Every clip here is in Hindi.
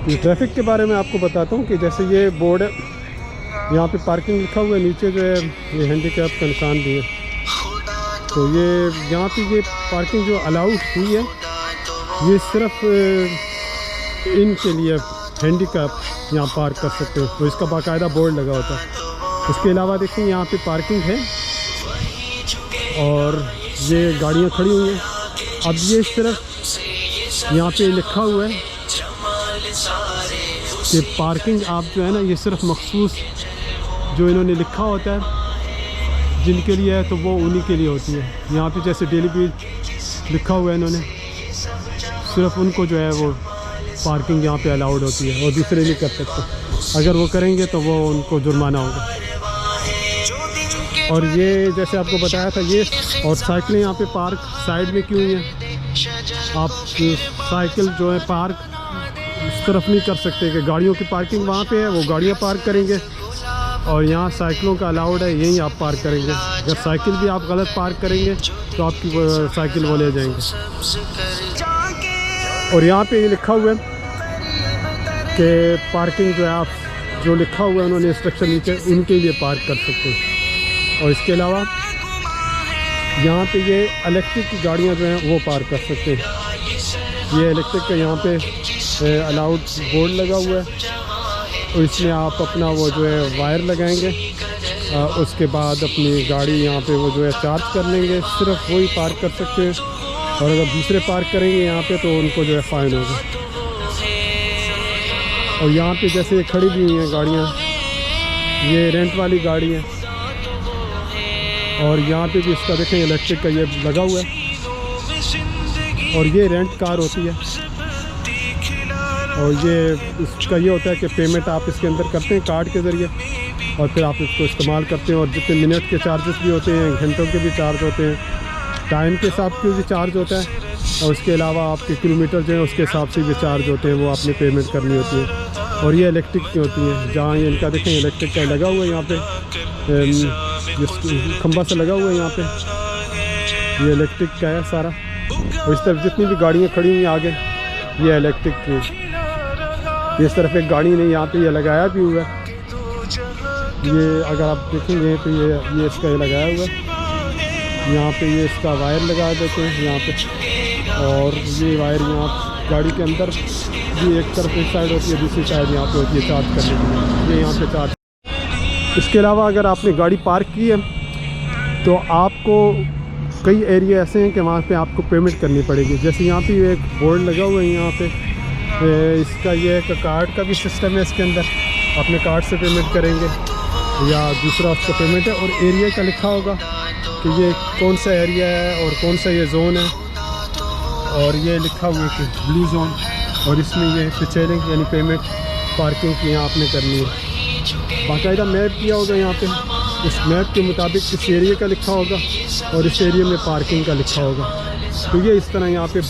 ये ट्रैफिक के बारे में आपको बताता हूँ कि जैसे ये बोर्ड है, यहाँ पे पार्किंग लिखा हुआ है, नीचे जो है ये हैंडीकैप का निशान भी है। तो ये यहाँ पे ये पार्किंग जो अलाउड हुई है ये सिर्फ इनके लिए हैंडीकैप यहाँ पार्क कर सकते हो, तो इसका बाकायदा बोर्ड लगा होता है। इसके अलावा देखिए यहाँ पे पार्किंग है और ये गाड़ियाँ खड़ी हुई हैं। अब ये सिर्फ यहाँ पे लिखा हुआ है कि पार्किंग आप जो है ना ये सिर्फ मखसूस जो इन्होंने लिखा होता है जिनके लिए है तो वो उन्हीं के लिए होती है। यहाँ पे जैसे डेली बिल लिखा हुआ है इन्होंने, सिर्फ उनको जो है वो पार्किंग यहाँ पे अलाउड होती है और दूसरे नहीं कर सकते। अगर वो करेंगे तो वो उनको जुर्माना होगा। और ये जैसे आपको बताया था ये, और साइकिलें यहाँ पे पार्क साइड में क्यों हैं, आप साइकिल जो है पार्क इस तरफ नहीं कर सकते कि गाड़ियों की पार्किंग वहाँ पे है, वो गाड़ियाँ पार्क करेंगे और यहाँ साइकिलों का अलाउड है, यहीं आप पार्क करेंगे। अगर साइकिल भी आप गलत पार्क करेंगे तो आपकी साइकिल वो ले जाएंगे। और यहाँ पे ये लिखा हुआ है कि पार्किंग जो है आप जो लिखा हुआ है उन्होंने इंस्ट्रक्शन नीचे उनके लिए पार्क कर सकते हैं। और इसके अलावा यहाँ पे ये इलेक्ट्रिक की गाड़ियाँ जो हैं वो पार्क कर सकते हैं। ये इलेक्ट्रिक का यहाँ पे अलाउड बोर्ड लगा हुआ है और इसमें आप अपना वो जो है वायर लगाएंगे, उसके बाद अपनी गाड़ी यहाँ पे वो जो है चार्ज कर लेंगे, सिर्फ वही पार्क कर सकते हैं। और अगर दूसरे पार्क करेंगे यहाँ पे तो उनको जो है फ़ाइन होगा। और यहाँ पे जैसे खड़ी भी हुई हैं गाड़ियाँ, ये रेंट वाली गाड़ी है और यहाँ पे भी इसका देखें इलेक्ट्रिक का ये लगा हुआ है और ये रेंट कार होती है। और ये इसका ये होता है कि पेमेंट आप इसके अंदर करते हैं कार्ड के ज़रिए और फिर आप इसको इस्तेमाल करते हैं। और जितने मिनट के चार्जेस भी होते हैं, घंटों के भी चार्ज होते हैं, टाइम के हिसाब से भी चार्ज होता है और उसके अलावा आपके किलोमीटर जो है उसके हिसाब से भी चार्ज होते हैं, वो आपने पेमेंट करनी होती है। और ये इलेक्ट्रिक की होती हैं, जहाँ ये इनका देखें इलेक्ट्रिक का लगा हुआ है, यहाँ पे जिस खंबा से लगा हुआ है यहाँ पे ये इलेक्ट्रिक का है सारा। और इस तरफ जितनी भी गाड़ियाँ खड़ी हुई हैं आगे ये इलेक्ट्रिक की। इस तरफ एक गाड़ी नहीं, यहाँ पे ये लगाया भी हुआ है। ये अगर आप देखेंगे तो ये इसका ये लगाया हुआ है, यहाँ पे ये इसका वायर लगा देते हैं यहाँ पे। और ये वायर यहाँ गाड़ी के अंदर भी एक तरफ एक साइड होती है, दूसरी साइड यहाँ पे होती है चार्ज करने के लिए, ये यहाँ पे चार्ज। इसके अलावा अगर आपने गाड़ी पार्क की है तो आपको कई एरिया ऐसे हैं कि वहाँ पे आपको पेमेंट करनी पड़ेगी। जैसे यहाँ पे एक बोर्ड लगा हुआ है यहाँ पे, इसका ये है कि कार्ड का भी सिस्टम है इसके अंदर, अपने कार्ड से पेमेंट करेंगे या दूसरा उसका पेमेंट है। और एरिया का लिखा होगा कि ये कौन सा एरिया है और कौन सा ये जोन है, और ये लिखा हुआ है कि ब्लू जोन, और इसमें ये पिचेरिंग यानी पेमेंट पार्किंग की यहाँ आपने करनी है। बाकायदा मैप किया होगा यहाँ पे, इस मैप के मुताबिक इस एरिया का लिखा होगा और इस एरिया में पार्किंग का लिखा होगा। तो ये इस तरह यहाँ पे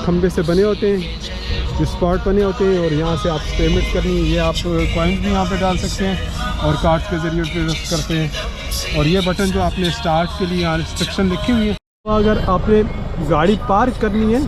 खंबे से बने होते हैं, स्पॉट बने होते हैं और यहाँ से आप पेमेंट करनी है। ये आप कॉइन भी यहाँ पे डाल सकते हैं और कार्ड के ज़रिए पे करते हैं। और ये बटन जो आपने स्टार्ट के लिए यहाँ इंस्ट्रक्शन लिखी हुई है, तो अगर आपने गाड़ी पार्क करनी है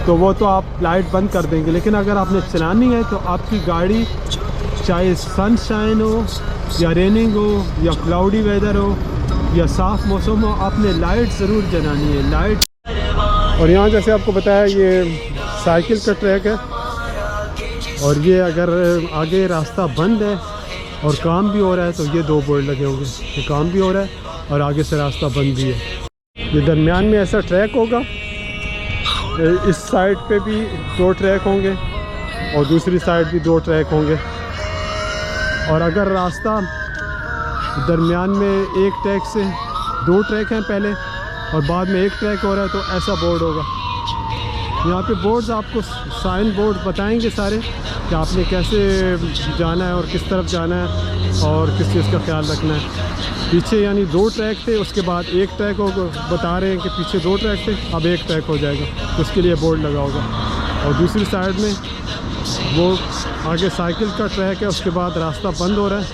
तो वो तो आप लाइट बंद कर देंगे, लेकिन अगर आपने चलानी है तो आपकी गाड़ी चाहे सनशाइन हो या रेनिंग हो या क्लाउडी वेदर हो या साफ़ मौसम हो, आपने लाइट ज़रूर जलानी है, लाइट। और यहाँ जैसे आपको बताया ये साइकिल का ट्रैक है और ये अगर आगे रास्ता बंद है और काम भी हो रहा है तो ये दो बोर्ड लगे होंगे कि काम भी हो रहा है और आगे से रास्ता बंद भी है। ये दरमियान में ऐसा ट्रैक होगा, इस साइड पे भी दो ट्रैक होंगे और दूसरी साइड भी दो ट्रैक होंगे। और अगर रास्ता दरमियान में एक ट्रैक से दो ट्रैक हैं पहले और बाद में एक ट्रैक हो रहा है तो ऐसा बोर्ड होगा। यहाँ पे बोर्ड्स आपको साइन बोर्ड बताएंगे सारे कि आपने कैसे जाना है और किस तरफ जाना है और किस चीज़ का ख्याल रखना है। पीछे यानी दो ट्रैक थे, उसके बाद एक ट्रैक हो, बता रहे हैं कि पीछे दो ट्रैक थे अब एक ट्रैक हो जाएगा, उसके लिए बोर्ड लगा होगा। और दूसरी साइड में वो आगे साइकिल का ट्रैक है, उसके बाद रास्ता बंद हो रहा है,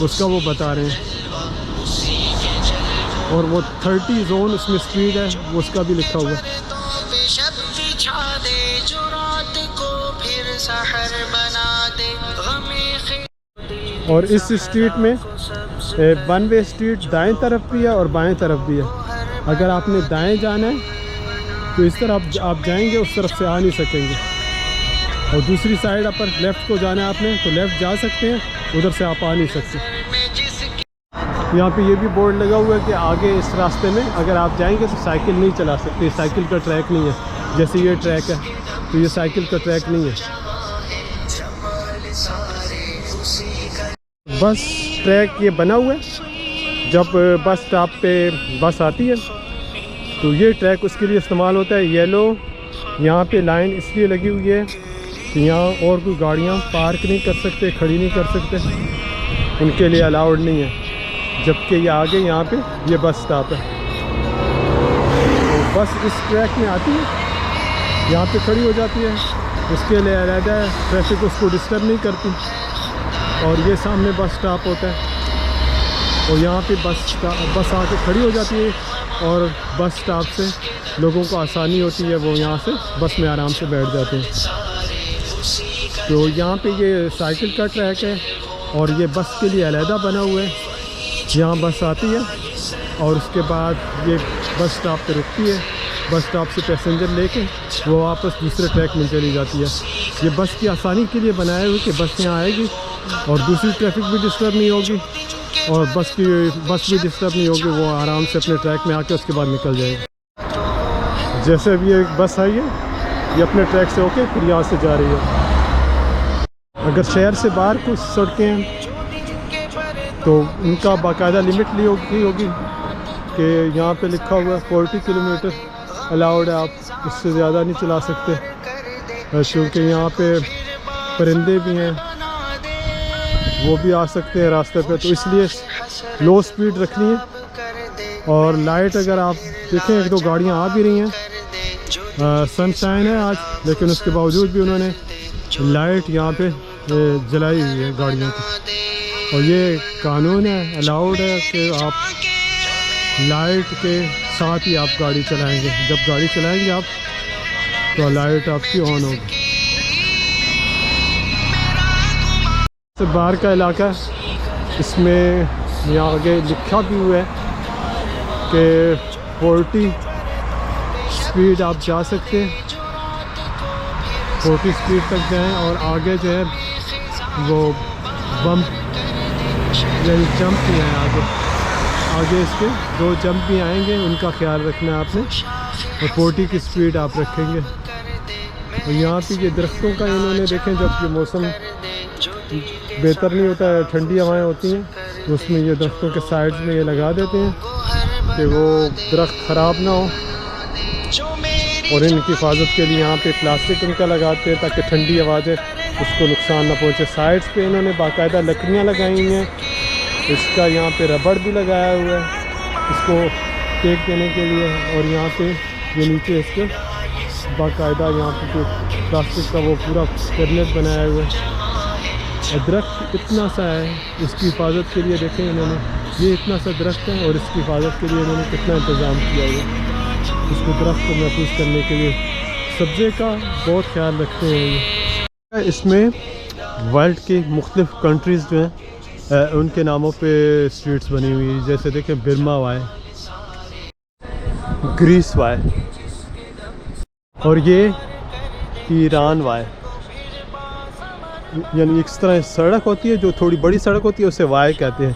उसका वो बता रहे हैं। और वो 30 जोन उसमें स्पीड है, वो उसका भी लिखा हुआ है। और इस स्ट्रीट में वन वे स्ट्रीट दाएं तरफ भी है और बाएं तरफ भी है। अगर आपने दाएं जाना है तो इस तरफ आप जाएंगे, उस तरफ से आ नहीं सकेंगे। और दूसरी साइड पर लेफ़्ट को जाना है आपने तो लेफ़्ट जा सकते हैं, उधर से आप आ नहीं सकते। यहाँ पे ये भी बोर्ड लगा हुआ है कि आगे इस रास्ते में अगर आप जाएंगे तो साइकिल नहीं चला सकते, साइकिल का ट्रैक नहीं है। जैसे ये ट्रैक है तो ये साइकिल का ट्रैक नहीं है। बस ट्रैक ये बना हुआ है, जब बस स्टॉप पे बस आती है तो ये ट्रैक उसके लिए इस्तेमाल होता है। येलो यहाँ पे लाइन इसलिए लगी हुई है कि यहाँ और कोई गाड़ियाँ पार्क नहीं कर सकते, खड़ी नहीं कर सकते, उनके लिए अलाउड नहीं है। जबकि ये आगे यहाँ पे ये बस स्टॉप है, तो बस इस ट्रैक में आती है, यहाँ पे खड़ी हो जाती है, उसके लिए अलहदा ट्रैफिक उसको डिस्टर्ब नहीं करती। और ये सामने बस स्टॉप होता है और यहाँ पे बस आके खड़ी हो जाती है और बस स्टॉप से लोगों को आसानी होती है, वो यहाँ से बस में आराम से बैठ जाते हैं। तो यहाँ पे ये साइकिल का ट्रैक है और ये बस के लिए अलहदा बना हुआ है। यहाँ बस आती है और उसके बाद ये बस स्टॉप पे रुकती है, बस स्टॉप से पैसेंजर लेके वो वापस दूसरे ट्रैक में चली जाती है। ये बस की आसानी के लिए बनाया हुआ कि बस यहाँ आएगी और दूसरी ट्रैफिक भी डिस्टर्ब नहीं होगी और बस भी डिस्टर्ब नहीं होगी, वो आराम से अपने ट्रैक में आके उसके बाद निकल जाएगी। जैसे अभी एक बस आई है, ये अपने ट्रैक से होके फिर यहाँ से जा रही है। अगर शहर से बाहर कुछ सड़कें हैं तो उनका बाकायदा लिमिट ली होगी कि यहाँ पे लिखा हुआ है 40 किलोमीटर अलाउड है, आप उससे ज़्यादा नहीं चला सकते, क्योंकि यहाँ पे परिंदे भी हैं, वो भी आ सकते हैं रास्ते पे, तो इसलिए लो स्पीड रखनी है। और लाइट अगर आप देखें, एक दो गाड़ियाँ आ भी रही हैं, सनशाइन है आज, लेकिन उसके बावजूद भी उन्होंने लाइट यहाँ पे जलाई हुई है गाड़ियों की। और ये कानून है, अलाउड है कि आप लाइट के साथ ही आप गाड़ी चलाएंगे। जब गाड़ी चलाएंगे आप तो लाइट आपकी ऑन होगी। से बाहर का इलाका, इसमें यहाँ आगे लिखा भी हुआ है कि 40 स्पीड आप जा सकते हैं, 40 स्पीड तक जाएं। और आगे जो है वो बम्प यानी जंप भी हैं, आगे इसके 2 जंप भी आएंगे, उनका ख्याल रखना है आपने। और 40 की स्पीड आप रखेंगे। और यहाँ पे ये दरख्तों का इन्होंने देखें, जब ये मौसम बेहतर नहीं होता है, ठंडी हवाएं होती हैं, तो उसमें ये दरख्तों के साइड्स में ये लगा देते हैं कि वो दरख्त ख़राब ना हो। और इनकी हिफाजत के लिए यहाँ पे प्लास्टिक इनका लगाते हैं ताकि ठंडी आवाज़ें उसको नुकसान ना पहुँचे। साइड्स पे इन्होंने बाकायदा लकड़ियाँ लगाई हुई हैं, इसका यहाँ पे रबड़ भी लगाया हुआ है इसको टेक देने के लिए। और यहाँ पे ये नीचे इसके बाकायदा यहाँ पे प्लास्टिक का वो पूरा कैबिनेट बनाया हुआ है। और दरख्त इतना सा है, इसकी हिफाजत के लिए देखें इन्होंने, ये इतना सा दरख्त है और इसकी हिफाजत के लिए इन्होंने कितना इंतज़ाम किया हुआ है। इसको दरख्त को महफूज करने के लिए सब्ज़े का बहुत ख्याल रखते हैं ये। इसमें वर्ल्ड की मुख्तलिफ़ कंट्रीज़ जो हैं उनके नामों पे स्ट्रीट्स बनी हुई है। जैसे देखें बिरमा वाई, ग्रीस वाई, और ये ईरान वाई। यानी इस तरह सड़क होती है, जो थोड़ी बड़ी सड़क होती है उसे वाई कहते हैं।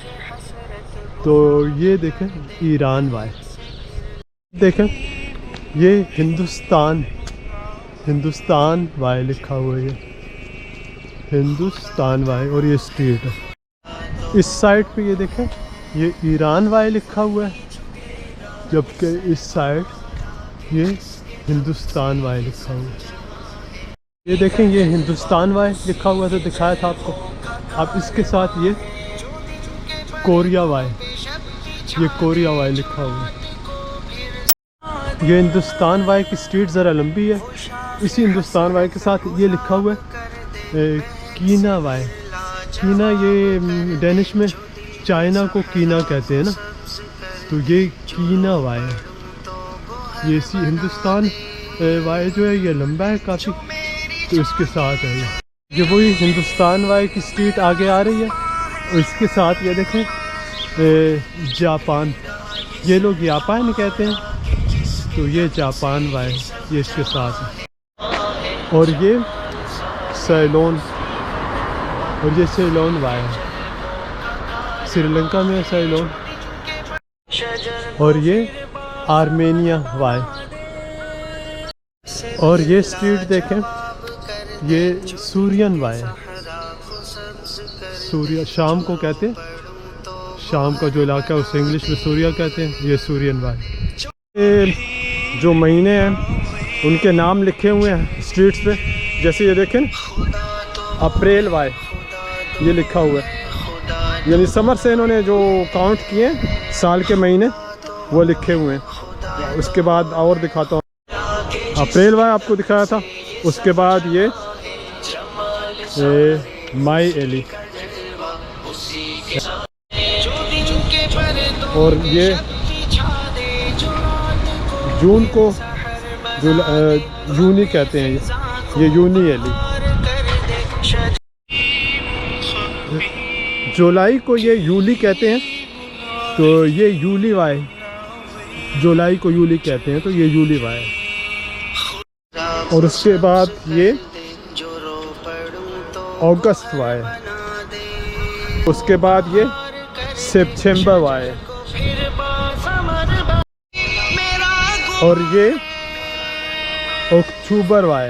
तो ये देखें ईरान वाई, देखें ये हिंदुस्तान वाई लिखा हुआ है, हिंदुस्तान वाई। और ये स्ट्रीट है। इस साइड पे ये देखें ये ईरान वाई लिखा हुआ है, जबकि इस साइड ये हिंदुस्तान वाई लिखा हुआ है। ये देखें ये हिंदुस्तान वाई लिखा हुआ था, दिखाया था आपको। आप इसके साथ ये कोरिया वाई, ये कोरिया वाई लिखा हुआ है। ये हिंदुस्तान वाई की स्ट्रीट ज़रा लंबी है। इसी हिंदुस्तान वाई के साथ ये लिखा हुआ है कीना वाई। कीना ये डेनिश में चाइना को कीना कहते हैं ना, तो ये कीना वाई है। ये इसी हिंदुस्तान वाई जो है ये लंबा है काफ़ी, तो इसके साथ है ये वही हिंदुस्तान वाई की स्ट्रीट आगे आ रही है और इसके साथ ये देखें जापान, ये लोग जापान कहते हैं, तो ये जापान वाई ये इसके साथ है। और ये सेलोन, और ये सेलोन वाई है, श्रीलंका में है सेलोन। और ये आर्मेनिया वाई। और ये स्ट्रीट देखें, ये सूरियन वाई है, सूर्या शाम को कहते हैं, शाम का जो इलाका है उसे इंग्लिश में सूर्या कहते हैं, ये सूरियन वाई। ये जो महीने हैं उनके नाम लिखे हुए हैं स्ट्रीट्स पे, जैसे ये देखें अप्रैल वाई ये लिखा हुआ है, यानी समर से इन्होंने जो काउंट किए साल के महीने वो लिखे हुए हैं। उसके बाद और दिखाता हूँ, अप्रैल वाई आपको दिखाया था, उसके बाद ये माई एली, और ये जून को जूनी कहते हैं, ये यूनी एली। जुलाई को ये यूली कहते हैं, तो ये यूली वाई, जुलाई को यूली कहते हैं, तो ये यूली वाई। और उसके बाद ये अगस्त वाई, उसके बाद ये सितंबर वाई, और ये अक्टूबर वाई,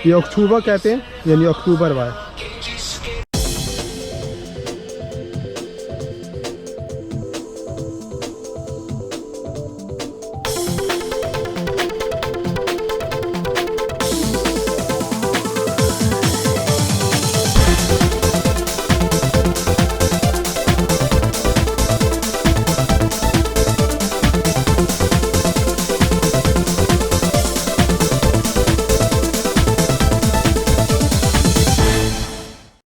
ये अक्टूबर कहते हैं, यानी अक्टूबर वाई।